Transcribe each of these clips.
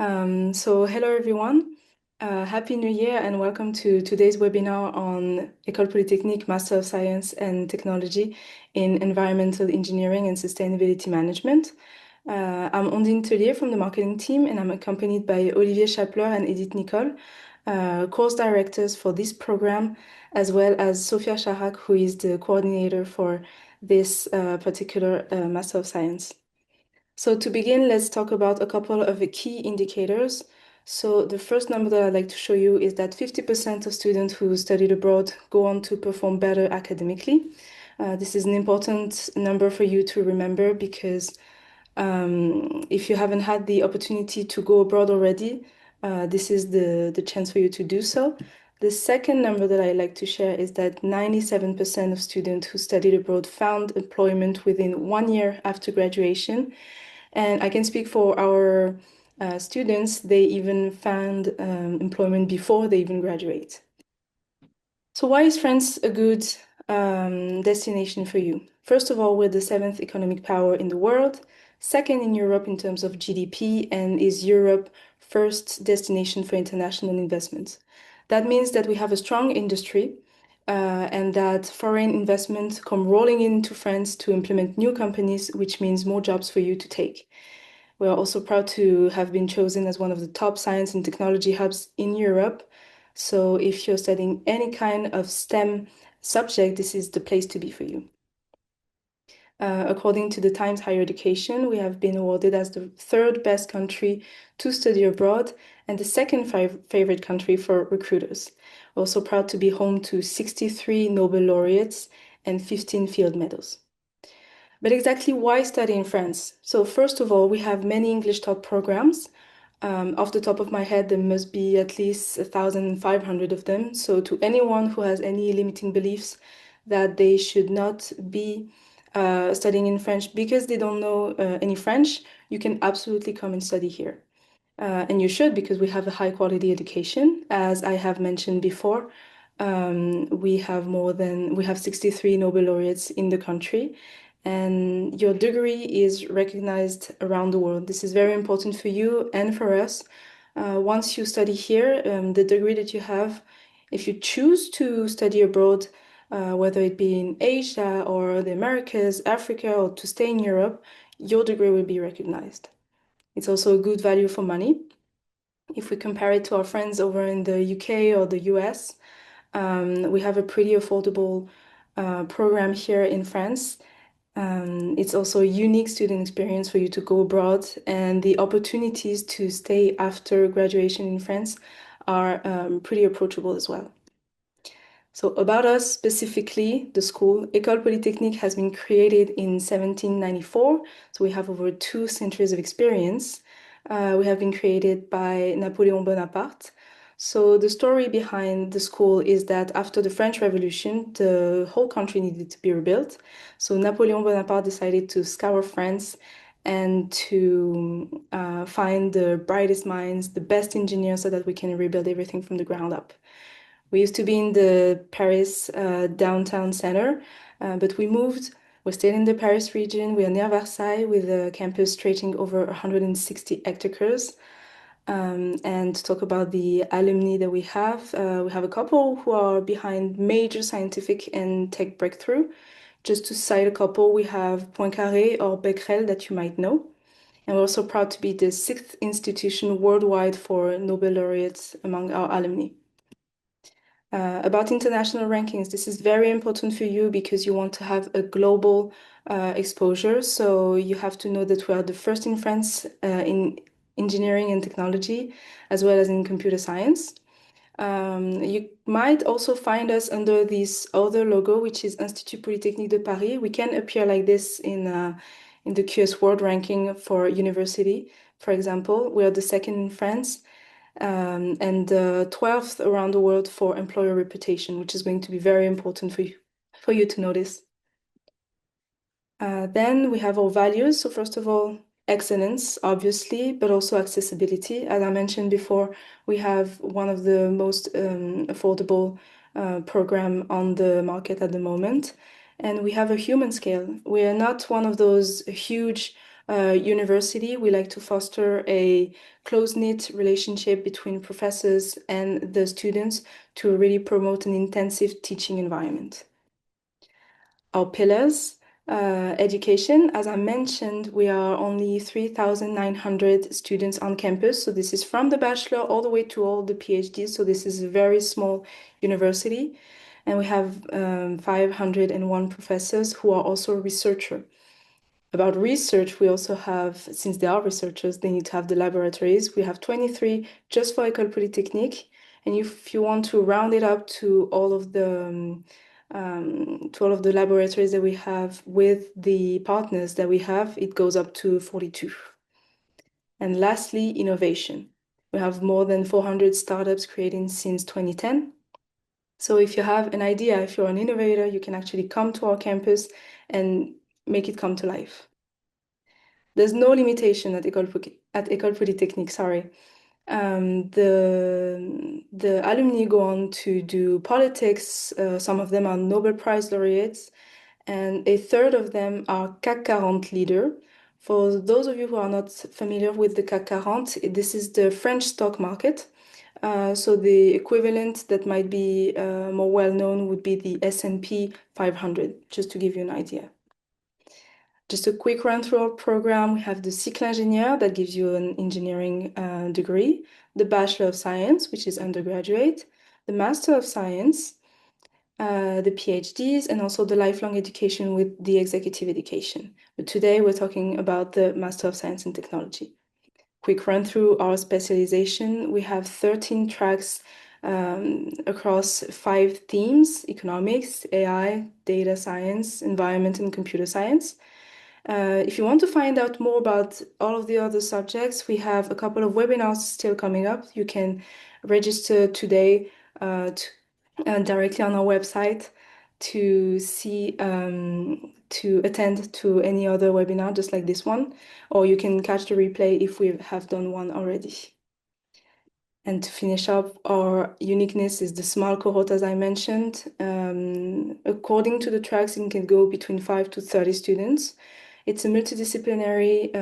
Hello everyone. Happy New Year and welcome to today's webinar on École Polytechnique Master of Science and Technology in Environmental Engineering and Sustainability Management. I'm Ondine Tellier from the marketing team and I'm accompanied by Olivier Chapler and Edith Nicole, course directors for this program, as well as Sophia Charac, who is the coordinator for this particular Master of Science. So to begin, let's talk about a couple of the key indicators. So the first number that I'd like to show you is that 50% of students who studied abroad go on to perform better academically. This is an important number for you to remember because if you haven't had the opportunity to go abroad already, this is the chance for you to do so. The second number that I like to share is that 97% of students who studied abroad found employment within 1 year after graduation. And I can speak for our students, they even found employment before they even graduate. So why is France a good destination for you? First of all, we're the seventh economic power in the world, second in Europe in terms of GDP, and is Europe's first destination for international investment. That means that we have a strong industry and that foreign investment come rolling into France to implement new companies, which means more jobs for you to take. We are also proud to have been chosen as one of the top science and technology hubs in Europe. So if you're studying any kind of STEM subject, this is the place to be for you. According to the Times Higher Education, we have been awarded as the third best country to study abroad and the second favorite country for recruiters. We're also proud to be home to 63 Nobel laureates and 15 field medals. But exactly why study in France? So first of all, we have many English taught programs. Off the top of my head, there must be at least 1,500 of them. So to anyone who has any limiting beliefs that they should not be studying in French because they don't know any French, you can absolutely come and study here. And you should because we have a high quality education. As I have mentioned before, we have 63 Nobel laureates in the country, and your degree is recognized around the world. This is very important for you and for us. Once you study here, the degree that you have, if you choose to study abroad, whether it be in Asia or the Americas, Africa, or to stay in Europe, your degree will be recognized. It's also a good value for money. If we compare it to our friends over in the UK or the US, we have a pretty affordable program here in France. It's also a unique student experience for you to go abroad, and the opportunities to stay after graduation in France are pretty approachable as well. So about us specifically, the school, École Polytechnique has been created in 1794, so we have over 2 centuries of experience. We have been created by Napoleon Bonaparte. So the story behind the school is that after the French Revolution, the whole country needed to be rebuilt. So Napoleon Bonaparte decided to scour France and to find the brightest minds, the best engineers, so that we can rebuild everything from the ground up. We used to be in the Paris downtown center, but we moved. We're still in the Paris region. We are near Versailles with a campus stretching over 160 hectares. And to talk about the alumni that we have a couple who are behind major scientific and tech breakthrough. Just to cite a couple, we have Poincaré or Becquerel that you might know. And we're also proud to be the sixth institution worldwide for Nobel laureates among our alumni. About international rankings, this is very important for you because you want to have a global exposure. So you have to know that we are the first in France in engineering and technology, as well as in computer science. You might also find us under this other logo, which is Institut Polytechnique de Paris. We can appear like this in the QS World Ranking for university, for example. We are the second in France and the 12th around the world for employer reputation, which is going to be very important for you to notice. Then we have our values. So first of all, excellence, obviously, but also accessibility. As I mentioned before, we have one of the most affordable program on the market at the moment. And we have a human scale. We are not one of those huge university, we like to foster a close-knit relationship between professors and the students to really promote an intensive teaching environment. Our pillars, education, as I mentioned, we are only 3,900 students on campus. So this is from the bachelor all the way to all the PhDs. So this is a very small university. And we have 501 professors who are also researchers. About research, we also have, since they are researchers, they need to have the laboratories. We have 23 just for École Polytechnique. And if you want to round it up to all of the laboratories that we have with the partners that we have, it goes up to 42. And lastly, innovation. We have more than 400 startups creating since 2010. So if you have an idea, if you're an innovator, you can actually come to our campus and make it come to life. There's no limitation at École Polytechnique, sorry. The alumni go on to do politics. Some of them are Nobel Prize laureates, and a third of them are CAC 40 leader. For those of you who are not familiar with the CAC 40, this is the French stock market. So the equivalent that might be more well known would be the S&P 500, just to give you an idea. Just a quick run through our program. We have the cycle ingénieur that gives you an engineering degree, the Bachelor of Science, which is undergraduate, the Master of Science, the PhDs, and also the lifelong education with the executive education. But today we're talking about the Master of Science in Technology. Quick run through our specialization. We have 13 tracks across 5 themes: economics, AI, data science, environment, and computer science. If you want to find out more about all of the other subjects, we have a couple of webinars still coming up. You can register today directly on our website to see to attend to any other webinar just like this one, or you can catch the replay if we have done one already. And to finish up, our uniqueness is the small cohort, as I mentioned. According to the tracks, it can go between 5 to 30 students. It's a multidisciplinary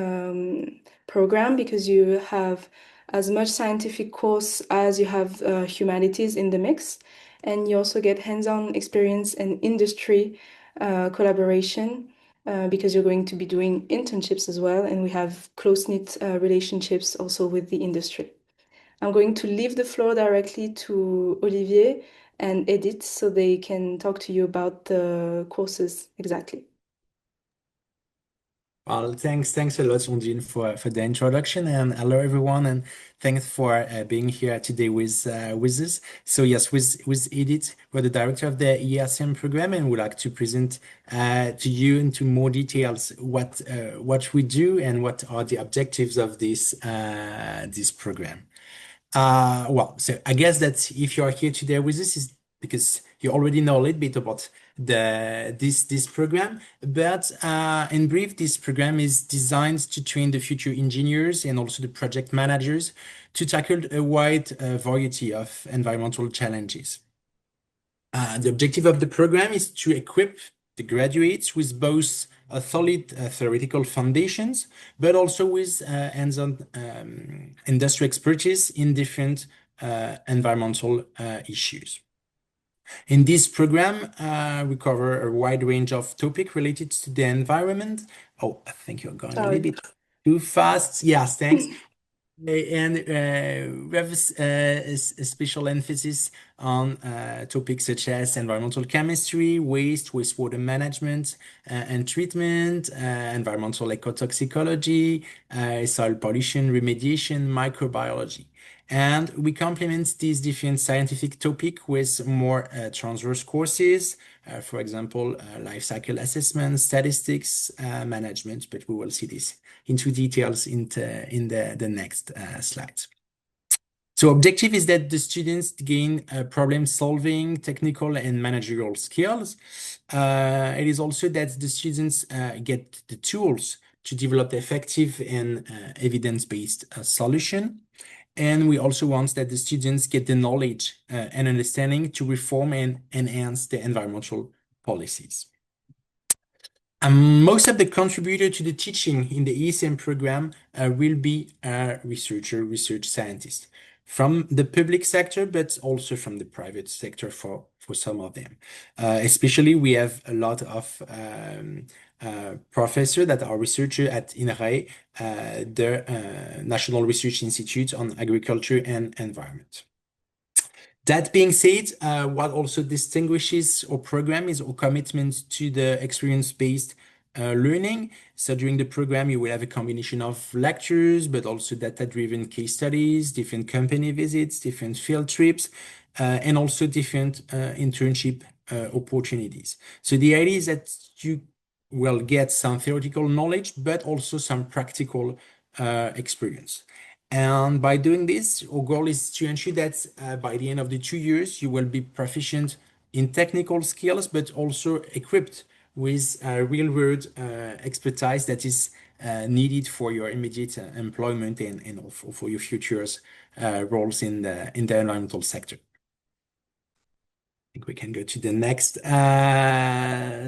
program because you have as much scientific course as you have humanities in the mix. And you also get hands-on experience and industry collaboration because you're going to be doing internships as well. And we have close-knit relationships also with the industry. I'm going to leave the floor directly to Olivier and Edith so they can talk to you about the courses exactly. Well, thanks a lot, Ondine, for the introduction, and hello everyone, and thanks for being here today with us. So yes, with Edith, we're the director of the ERCM program, and we'd like to present to you into more details what we do and what are the objectives of this program. Well, so I guess that if you are here today with us, is because you already know a little bit about this program. But in brief, this program is designed to train the future engineers and also the project managers to tackle a wide variety of environmental challenges. The objective of the program is to equip the graduates with both a solid theoretical foundations, but also with hands-on industry expertise in different environmental issues. In this program, we cover a wide range of topics related to the environment. Oh, I think you're going a little bit too fast. Yes, thanks. And we have a special emphasis on topics such as environmental chemistry, wastewater management and treatment, environmental ecotoxicology, soil pollution remediation, microbiology. And we complement these different scientific topics with more transverse courses, for example, life cycle assessment, statistics, management, but we will see this into details in the next slides. So objective is that the students gain problem solving, technical and managerial skills. It is also that the students get the tools to develop effective and evidence-based solution. And we also want that the students get the knowledge and understanding to reform and enhance the environmental policies. Most of the contributor to the teaching in the ESM program will be a researcher, research scientist from the public sector, but also from the private sector for some of them. Especially, we have a lot of professors that are researchers at INRAE, the National Research Institute on Agriculture and Environment. That being said, what also distinguishes our program is our commitment to the experience-based learning. So during the program, you will have a combination of lectures, but also data-driven case studies, different company visits, different field trips, and also different internship opportunities. So the idea is that you will get some theoretical knowledge, but also some practical experience. And by doing this, our goal is to ensure that by the end of the 2 years, you will be proficient in technical skills, but also equipped with real-world expertise that is needed for your immediate employment and for your future's roles in the environmental sector. I think we can go to the next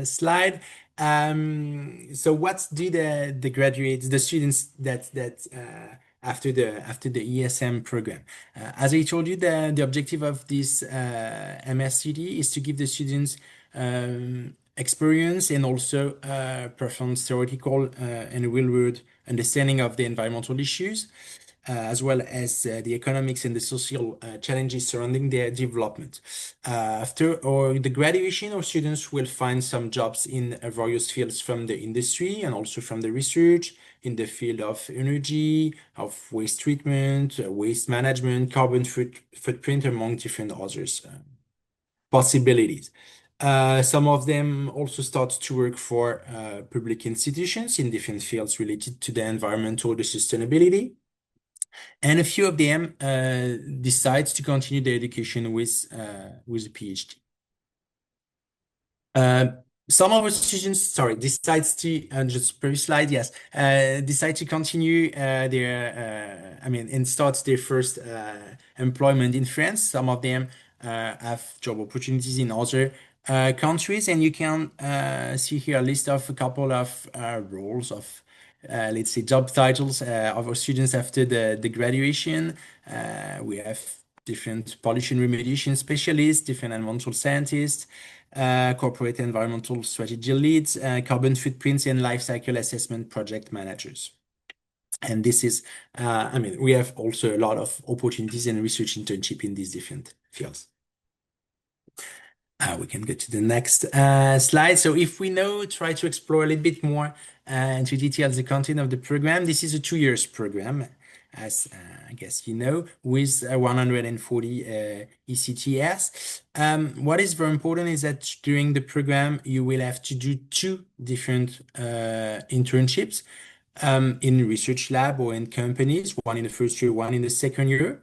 slide. So what do the graduates, the students that after the ESM program? As I told you, the objective of this MSCD is to give the students experience and also profound theoretical and real-world understanding of the environmental issues, as well as the economics and the social challenges surrounding their development. After the graduation, our students will find some jobs in various fields from the industry and also from the research in the field of energy, of waste treatment, waste management, carbon footprint, among different others possibilities. Some of them also start to work for public institutions in different fields related to the environment or the sustainability. And a few of them decide to continue their education with a PhD. Some of our students, sorry, decides to just previous slide, yes, decide to continue and start their first employment in France. Some of them have job opportunities in other countries, and you can see here a list of a couple of roles of let's say job titles of our students after the graduation. We have different pollution remediation specialists, different environmental scientists, corporate environmental strategy leads, carbon footprints, and life cycle assessment project managers. And this is, we have also a lot of opportunities and research internship in these different fields. We can go to the next slide. So if we now try to explore a little bit more into details the content of the program, this is a 2 years program, as I guess you know, with 140 ECTS. What is very important is that during the program, you will have to do 2 different internships in research lab or in companies, one in the first year, one in the second year.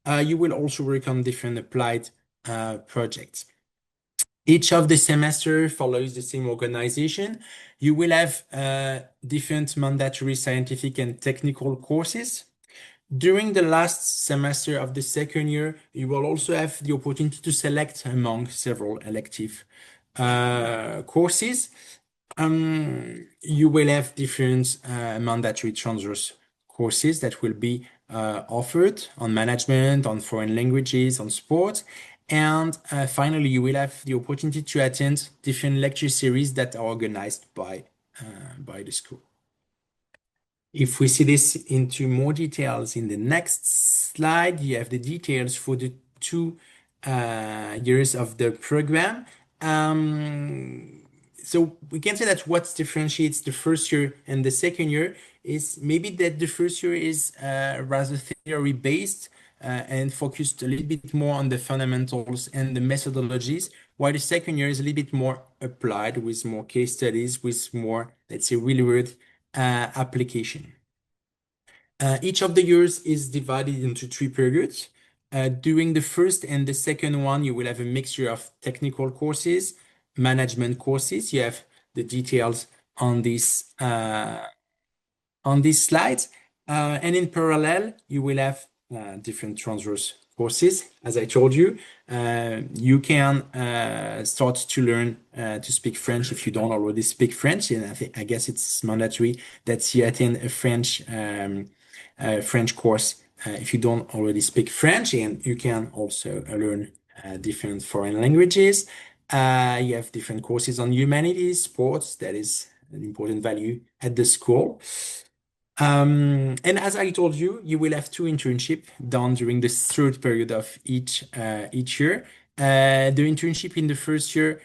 You will also work on different applied projects. Each of the semester follows the same organization. You will have different mandatory scientific and technical courses. During the last semester of the second year, you will also have the opportunity to select among several elective courses. You will have different mandatory transverse courses that will be offered on management, on foreign languages, on sport. And finally, you will have the opportunity to attend different lecture series that are organized by the school. If we see this into more details in the next slide, you have the details for the 2 years of the program. So we can say that what differentiates the first year and the second year is maybe that the first year is rather theory-based and focused a little bit more on the fundamentals and the methodologies, while the second year is a little bit more applied with more case studies, with more, let's say, real-world application. Each of the years is divided into 3 periods. During the first and the second one, you will have a mixture of technical courses, management courses. You have the details on these slides. And in parallel, you will have different transverse courses. As I told you, you can start to learn to speak French if you don't already speak French, and I guess it's mandatory that you attend a French course if you don't already speak French, and you can also learn different foreign languages. You have different courses on humanities, sports, that is an important value at the school. And as I told you, you will have two internships done during the third period of each year. The internship in the first year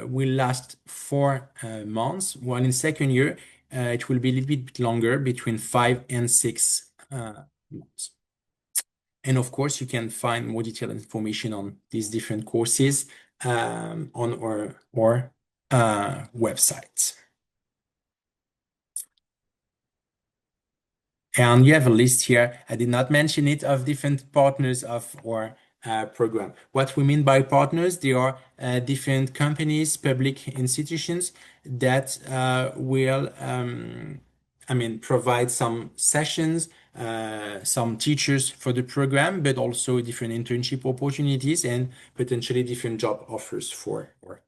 will last 4 months, while in second year it will be a little bit longer, between 5 and 6 months. And of course, you can find more detailed information on these different courses on our website. And you have a list here, I did not mention it, of different partners of our program. What we mean by partners, they are different companies, public institutions that will, provide some sessions, some teachers for the program, but also different internship opportunities and potentially different job offers for our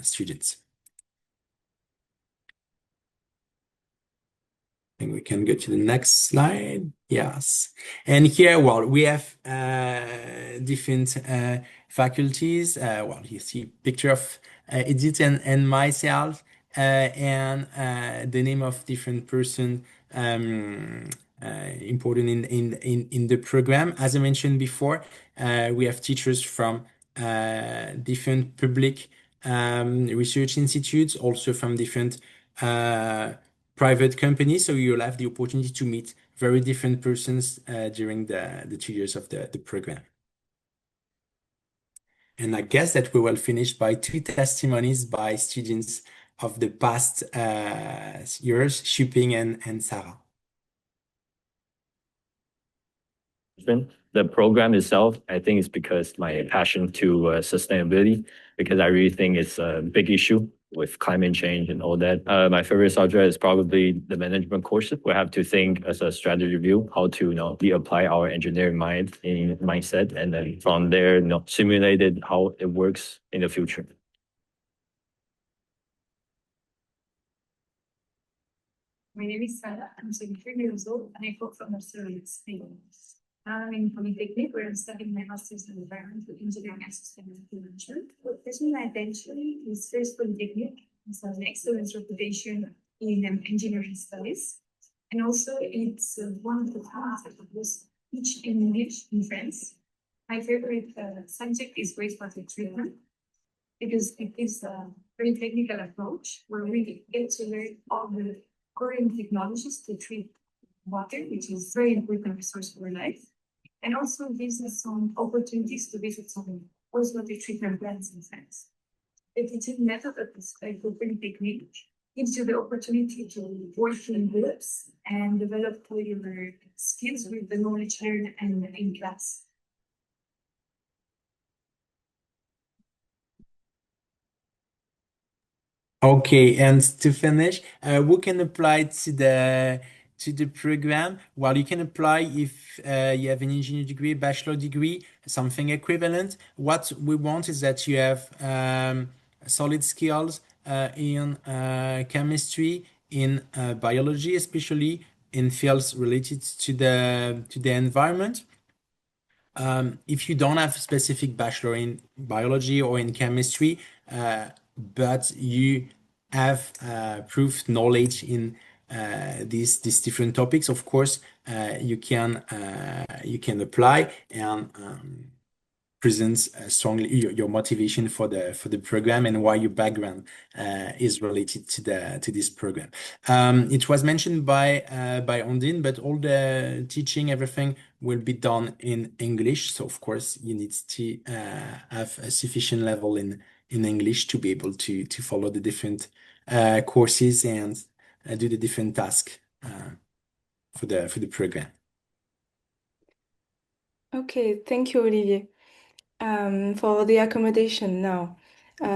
students. And we can go to the next slide. Yes. And here, well, we have different faculties. Well, you see picture of Edith and myself, and the name of different person important in the program. As I mentioned before, we have teachers from different public research institutes, also from different private companies. So you'll have the opportunity to meet very different persons during the 2 years of the program. And I guess that we will finish by two testimonies by students of the past years, Shuping and Sarah. The program itself, I think it's because my passion to sustainability, because I really think it's a big issue with climate change and all that. My favorite subject is probably the management course. We have to think as a strategy view, how to apply our engineering mindset, and then from there, simulate it, how it works in the future. My name is Sarah. I'm 23 years old and I come from Australia, Spain. I'm in Polytechnic where I'm studying my master's in environmental engineering and sustainability management. What gives me my eventually is first Polytechnic, it's an excellent reputation in engineering studies. And also it's one of the classes that was teach in English in France. My favorite subject is wastewater treatment because it gives a very technical approach where we get to learn all the current technologies to treat water, which is a very important resource for life. And also gives us some opportunities to visit some wastewater treatment plants in France. The teaching method of this Polytechnic gives you the opportunity to work in groups and develop your skills with the knowledge learned in class. Okay, and to finish, who can apply to the program? Well, you can apply if you have an engineering degree, bachelor degree, something equivalent. What we want is that you have solid skills in chemistry, in biology, especially in fields related to the environment. If you don't have specific bachelor in biology or in chemistry, but you have proved knowledge in these different topics, of course, you can apply and present strongly your motivation for the program and why your background is related to this program. It was mentioned by Ondine, but all the teaching, everything will be done in English. So of course you need to have a sufficient level in English to be able to follow the different courses and do the different tasks for the program. Okay, thank you, Olivier. For the accommodation now,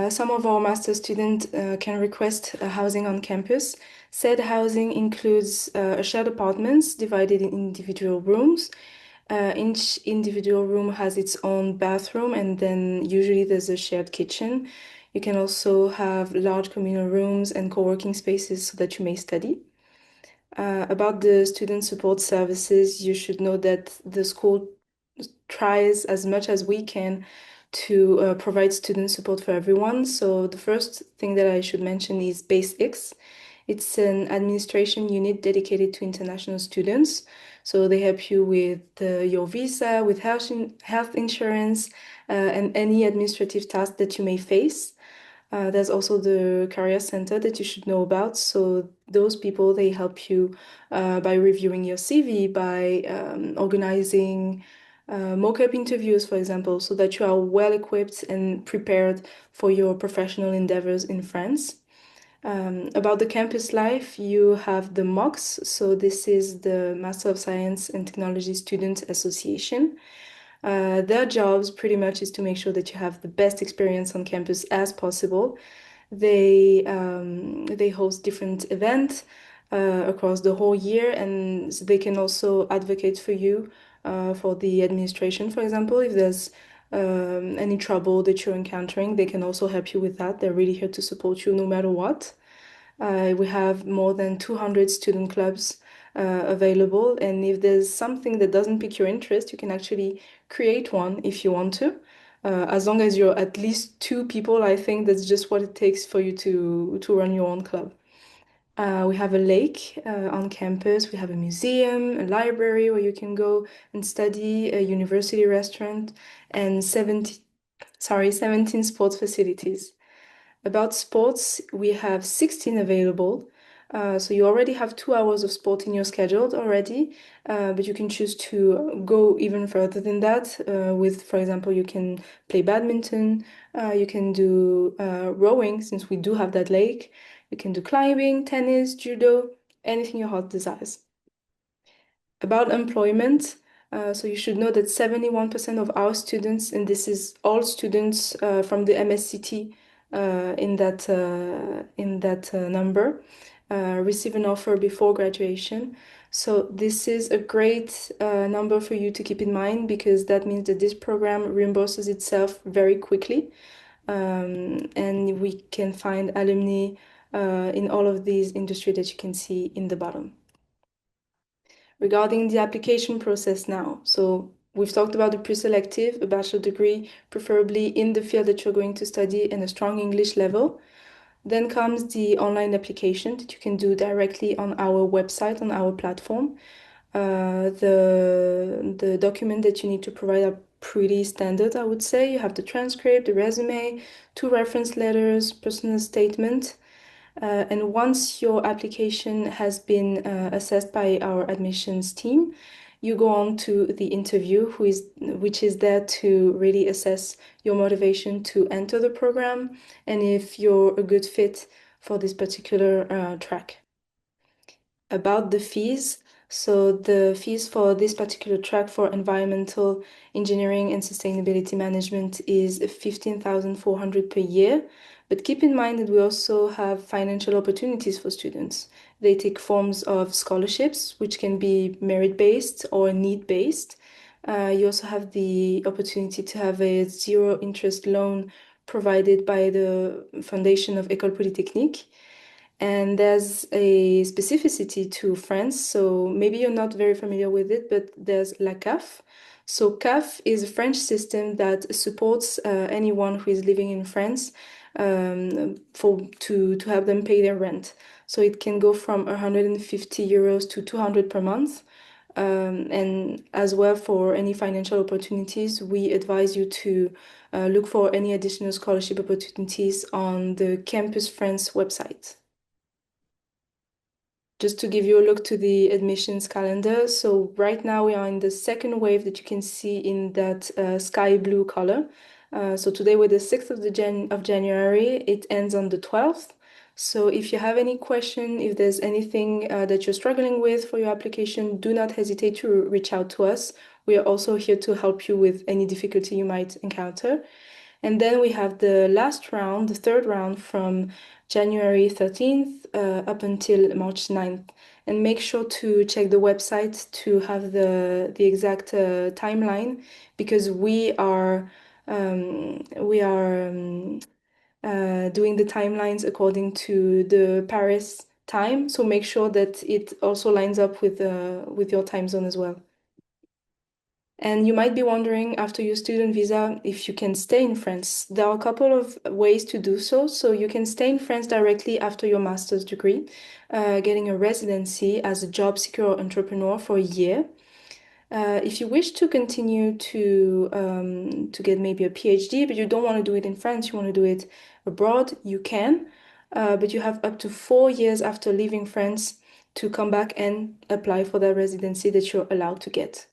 some of our master students can request housing on campus. Said housing includes shared apartments divided in individual rooms, Each individual room has its own bathroom, and then usually there's a shared kitchen. You can also have large communal rooms and co-working spaces so that you may study. About the student support services, you should know that the school tries as much as we can to provide student support for everyone. So the first thing that I should mention is BaseX. It's an administration unit dedicated to international students. So they help you with your visa, with health insurance, and any administrative tasks that you may face. There's also the career center that you should know about. So those people, they help you by reviewing your CV, by organizing mock-up interviews, for example, so that you are well equipped and prepared for your professional endeavors in France. About the campus life, you have the MOX. So this is the Master of Science and Technology Student Association. Their jobs pretty much is to make sure that you have the best experience on campus as possible. They host different events across the whole year, and they can also advocate for you for the administration, for example, if there's any trouble that you're encountering, they can also help you with that. They're really here to support you no matter what. We have more than 200 student clubs available, and if there's something that doesn't pique your interest, you can actually create one if you want to. As long as you're at least two people, I think that's just what it takes for you to run your own club. We have a lake on campus. We have a museum, a library where you can go and study, a university restaurant, and 17 sports facilities. About sports, we have 16 available. So you already have 2 hours of sport in your schedule already, but you can choose to go even further than that. With, for example, you can play badminton, you can do rowing, since we do have that lake. You can do climbing, tennis, judo, anything your heart desires. About employment, so you should know that 71% of our students, and this is all students from the MSCT in that number, receive an offer before graduation. So this is a great number for you to keep in mind, because that means that this program reimburses itself very quickly, and we can find alumni in all of these industries that you can see in the bottom. Regarding the application process now, so we've talked about the pre-selective, a bachelor degree, preferably in the field that you're going to study, and a strong English level. Then comes the online application that you can do directly on our website, on our platform. The document that you need to provide are pretty standard, I would say. You have the transcript, the resume, 2 reference letters, personal statement. And once your application has been assessed by our admissions team, you go on to the interview, which is there to really assess your motivation to enter the program and if you're a good fit for this particular track. About the fees, so the fees for this particular track for environmental engineering and sustainability management is 15,400 per year. But keep in mind that we also have financial opportunities for students. They take forms of scholarships, which can be merit-based or need-based. You also have the opportunity to have a zero interest loan provided by the Foundation of École Polytechnique. And there's a specificity to France, so maybe you're not very familiar with it, but there's La CAF. So CAF is a French system that supports anyone who is living in France to help them pay their rent. So it can go from 150 euros to 200 per month. And as well, for any financial opportunities, we advise you to look for any additional scholarship opportunities on the Campus France website. Just to give you a look to the admissions calendar. So right now we are in the second wave that you can see in that sky blue color. So today we're the 6th of January, it ends on the 12th. So if you have any question, if there's anything that you're struggling with for your application, do not hesitate to reach out to us. We are also here to help you with any difficulty you might encounter. And then we have the last round, the third round from January 13th up until March 9th. And make sure to check the website to have the exact timeline because we are doing the timelines according to the Paris time. So make sure that it also lines up with your time zone as well. And you might be wondering after your student visa if you can stay in France. There are a couple of ways to do so. So you can stay in France directly after your master's degree, getting a residency as a job seeker or entrepreneur for a year. If you wish to continue to get maybe a PhD, but you don't want to do it in France, you want to do it abroad, you can. But you have up to 4 years after leaving France to come back and apply for that residency that you're allowed to get.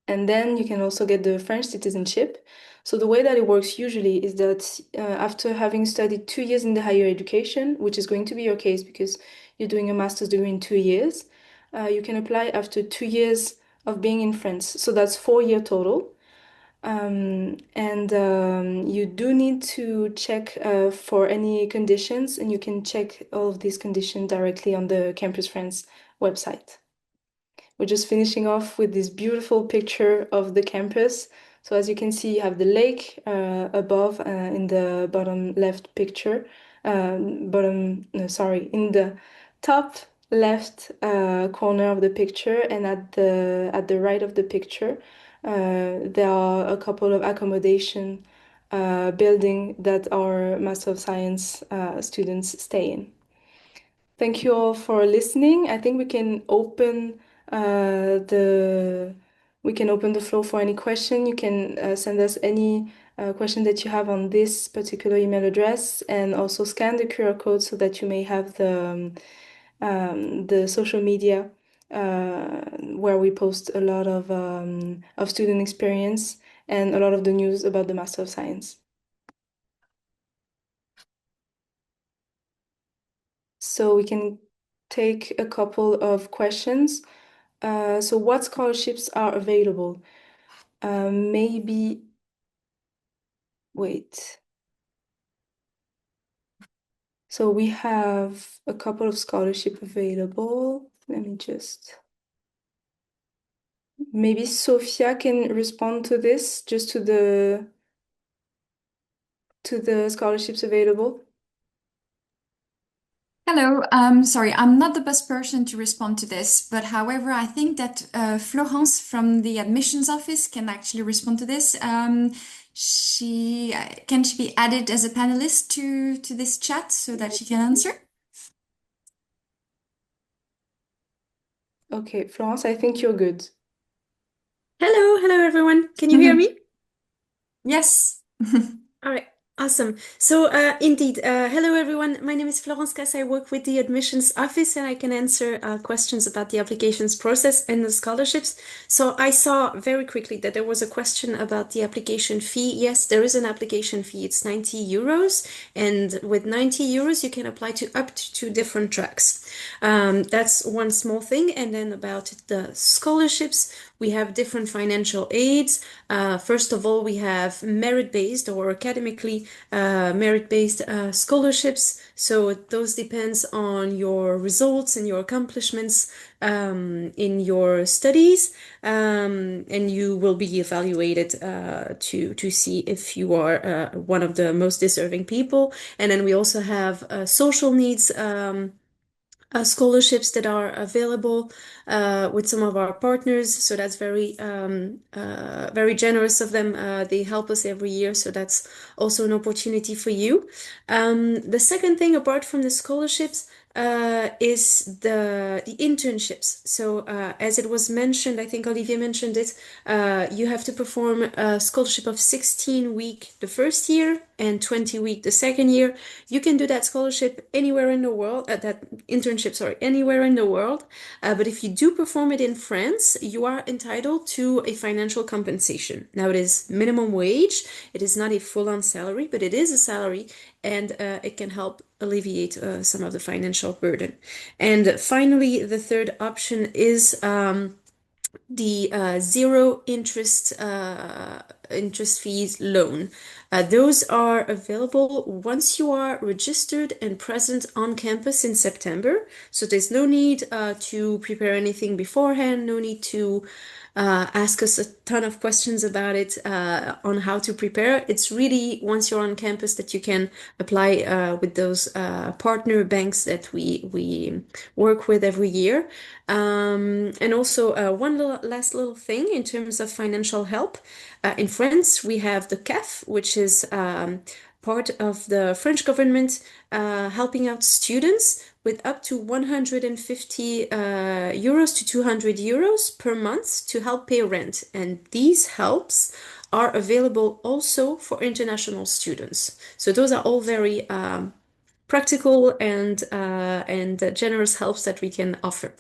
And then you can also get the French citizenship. So the way that it works usually is that after having studied 2 years in the higher education, which is going to be your case because you're doing a master's degree in 2 years, you can apply after 2 years of being in France. So that's 4 year total. You do need to check for any conditions, and you can check all of these conditions directly on the Campus France website. We're just finishing off with this beautiful picture of the campus. So as you can see, you have the lake above in the bottom left picture. In the top left corner of the picture, and at the right of the picture, there are a couple of accommodation building that our Master of Science students stay in. Thank you all for listening. I think we can open the floor for any question. You can send us any question that you have on this particular email address, and also scan the QR code so that you may have the social media where we post a lot of student experience and a lot of the news about the Master of Science. So we can take a couple of questions. So what scholarships are available? Wait. So we have a couple of scholarships available. Let me maybe Sophia can respond to this, just to the scholarships available. Hello, sorry, I'm not the best person to respond to this, but however, I think that Florence from the admissions office can actually respond to this. Can she be added as a panelist to this chat so that she can answer? Okay, Florence, I think you're good. Hello everyone. Can you hear me? Yes. All right, awesome. So indeed, hello everyone. My name is Florence Casse. I work with the admissions office, and I can answer questions about the applications process and the scholarships. So I saw very quickly that there was a question about the application fee. Yes, there is an application fee. It's 90 euros, and with 90 euros, you can apply to up to 2 different tracks. That's one small thing. And then about the scholarships, we have different financial aids. First of all, we have merit-based or academically merit-based scholarships. So those depends on your results and your accomplishments in your studies, and you will be evaluated to see if you are one of the most deserving people. And then we also have social needs scholarships that are available with some of our partners. So that's very generous of them. They help us every year, so that's also an opportunity for you. The second thing, apart from the scholarships, is the internships. So as it was mentioned, I think Olivier mentioned it, you have to perform a scholarship of 16 week the first year and 20 week the second year. You can do that scholarship anywhere in the world, anywhere in the world. But if you do perform it in France, you are entitled to a financial compensation. Now, it is minimum wage. It is not a full-on salary, but it is a salary, and it can help alleviate some of the financial burden. And finally, the third option is the zero interest interest fees loan. Those are available once you are registered and present on campus in September. So there's no need to prepare anything beforehand, no need to ask us a ton of questions about it on how to prepare. It's really once you're on campus that you can apply with those partner banks that we work with every year. And also one last little thing in terms of financial help. In France, we have the CAF, which is part of the French government helping out students with up to 150 euros to 200 euros per month to help pay rent. And these helps are available also for international students. So those are all very practical and generous helps that we can offer.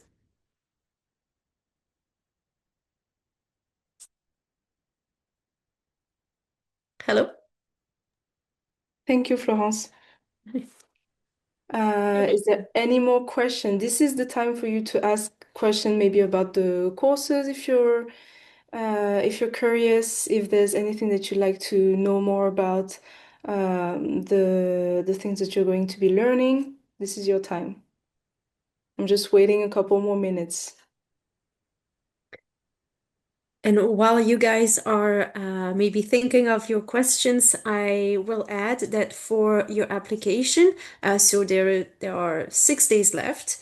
Hello? Thank you, Florence. Is there any more question? This is the time for you to ask question maybe about the courses if you're curious, if there's anything that you'd like to know more about the things that you're going to be learning. This is your time. I'm just waiting a couple more minutes. And while you guys are maybe thinking of your questions, I will add that for your application, so there are 6 days left.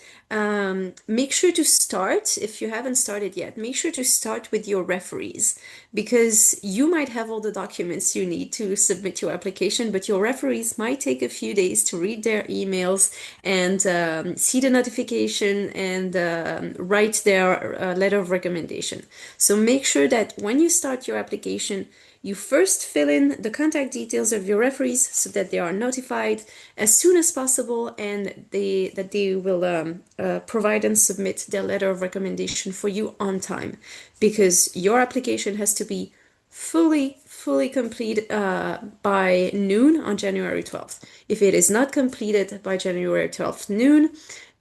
Make sure to start, if you haven't started yet, make sure to start with your referees because you might have all the documents you need to submit your application, but your referees might take a few days to read their emails and see the notification and write their letter of recommendation. So make sure that when you start your application, you first fill in the contact details of your referees so that they are notified as soon as possible and that they will provide and submit their letter of recommendation for you on time because your application has to be fully complete by noon on January 12th. If it is not completed by January 12th noon,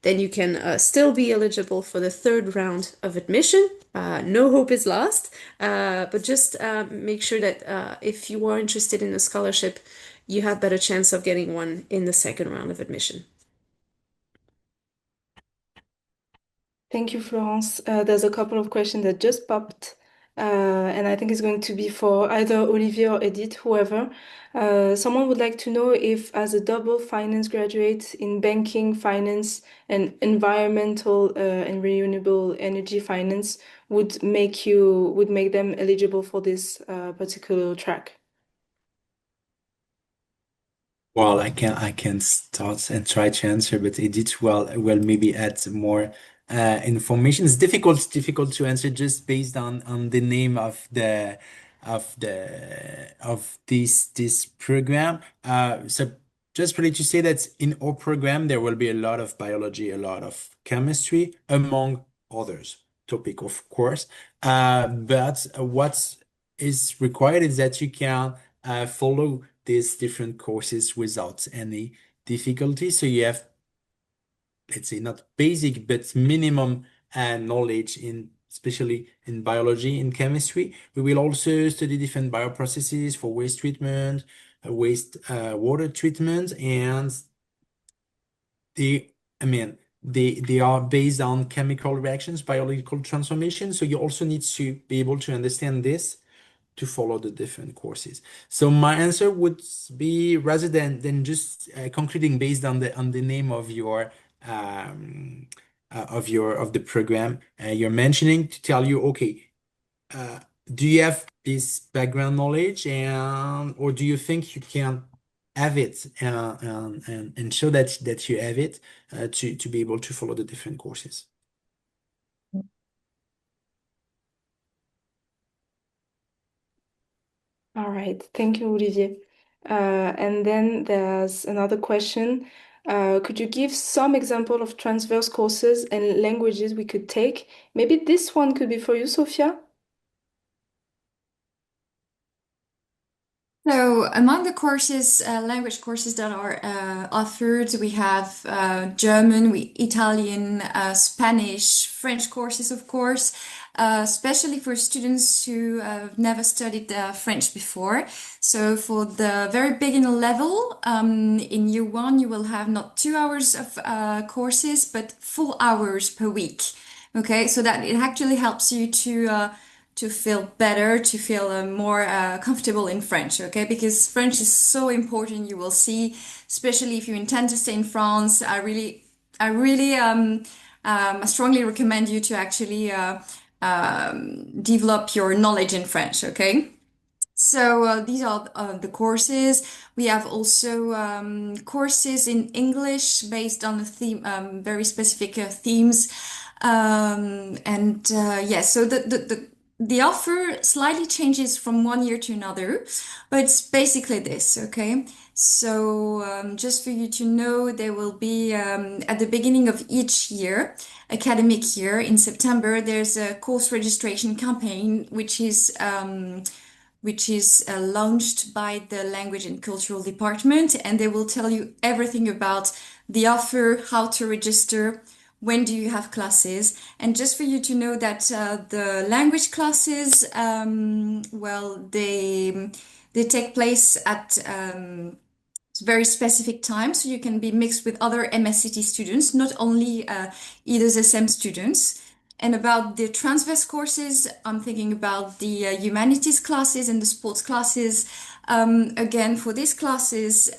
then you can still be eligible for the third round of admission. No hope is lost, but just make sure that if you are interested in a scholarship, you have better chance of getting one in the second round of admission. Thank you, Florence. There's a couple of questions that just popped, and I think it's going to be for either Olivier or Edith, whoever. Someone would like to know if, as a double finance graduate in banking, finance, and environmental and renewable energy finance, would make them eligible for this particular track. Well, I can start and try to answer, but Edith will maybe add more information. It's difficult to answer just based on the name of this program. So just really to say that in our program there will be a lot of biology, a lot of chemistry, among others topic, of course. But what is required is that you can follow these different courses without any difficulty. So you have, let's say, not basic, but minimum knowledge in, especially in biology and chemistry. We will also study different bioprocesses for waste treatment, waste water treatment, and they are based on chemical reactions, biological transformation. So you also need to be able to understand this to follow the different courses. So my answer would be, rather than just concluding based on the name of your of the program you're mentioning, to tell you, okay, do you have this background knowledge, and or do you think you can have it and show that you have it to be able to follow the different courses. All right, thank you, Olivier. And then there's another question. Could you give some example of transverse courses and languages we could take? Maybe this one could be for you, Sophia. So, among the courses, language courses that are offered, we have German, Italian, Spanish, French courses, of course, especially for students who have never studied French before. So, for the very beginner level, in year one, you will have not 2 hours of courses, but full hours per week. Okay, so that it actually helps you to feel better, to feel more comfortable in French, okay? Because French is so important, you will see, especially if you intend to stay in France. I strongly recommend you to actually develop your knowledge in French, okay? So these are the courses. We have also courses in English based on a theme, very specific themes. So the offer slightly changes from one year to another, but it's basically this, okay? So just for you to know, there will be at the beginning of each year, academic year in September, there's a course registration campaign, which is launched by the Language and Cultural Department, and they will tell you everything about the offer, how to register, when do you have classes. And just for you to know that the language classes, they take place at very specific times, so you can be mixed with other MSCT students, not only IDES-SM students. And about the transverse courses, I'm thinking about the humanities classes and the sports classes. Again, for these classes,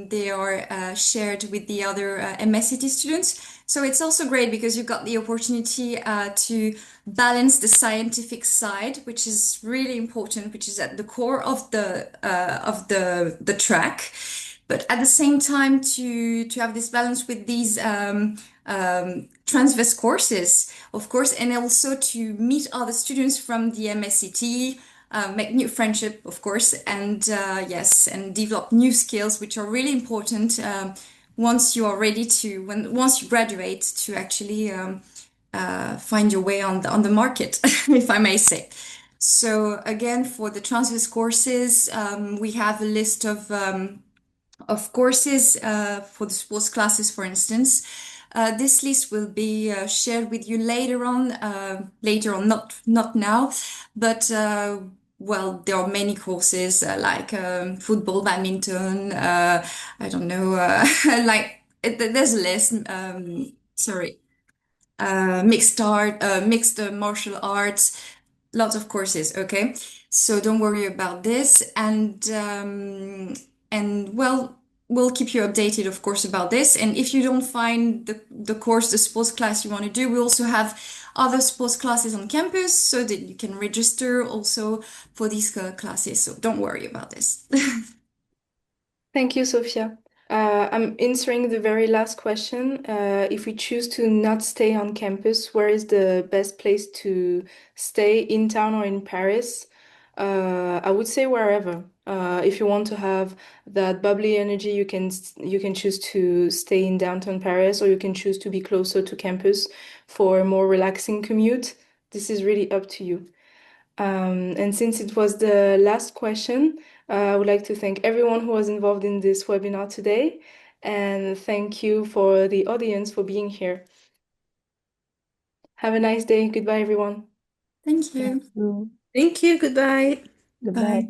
they are shared with the other MSCT students. So it's also great because you've got the opportunity to balance the scientific side, which is really important, which is at the core of the track. But at the same time, to have this balance with these transverse courses, of course, and also to meet other students from the MSCT, make new friendship, of course, and yes, and develop new skills, which are really important once you are ready to, once you graduate, to actually find your way on the market, if I may say. So again, for the transverse courses, we have a list of courses for the sports classes, for instance. This list will be shared with you later on, not now, but well, there are many courses like football, badminton, I don't know, there's a list, sorry, mixed martial arts, lots of courses, okay? So don't worry about this. And well, we'll keep you updated, of course, about this. And if you don't find the sports class you want to do, we also have other sports classes on campus so that you can register also for these classes. So don't worry about this. Thank you, Sophia. I'm answering the very last question. If we choose to not stay on campus, where is the best place to stay, in town or in Paris? I would say wherever. If you want to have that bubbly energy, you can choose to stay in downtown Paris, or you can choose to be closer to campus for a more relaxing commute. This is really up to you. And since it was the last question, I would like to thank everyone who was involved in this webinar today, and thank you for the audience for being here. Have a nice day. Goodbye, everyone. Thank you. Thank you. Goodbye. Goodbye. Bye.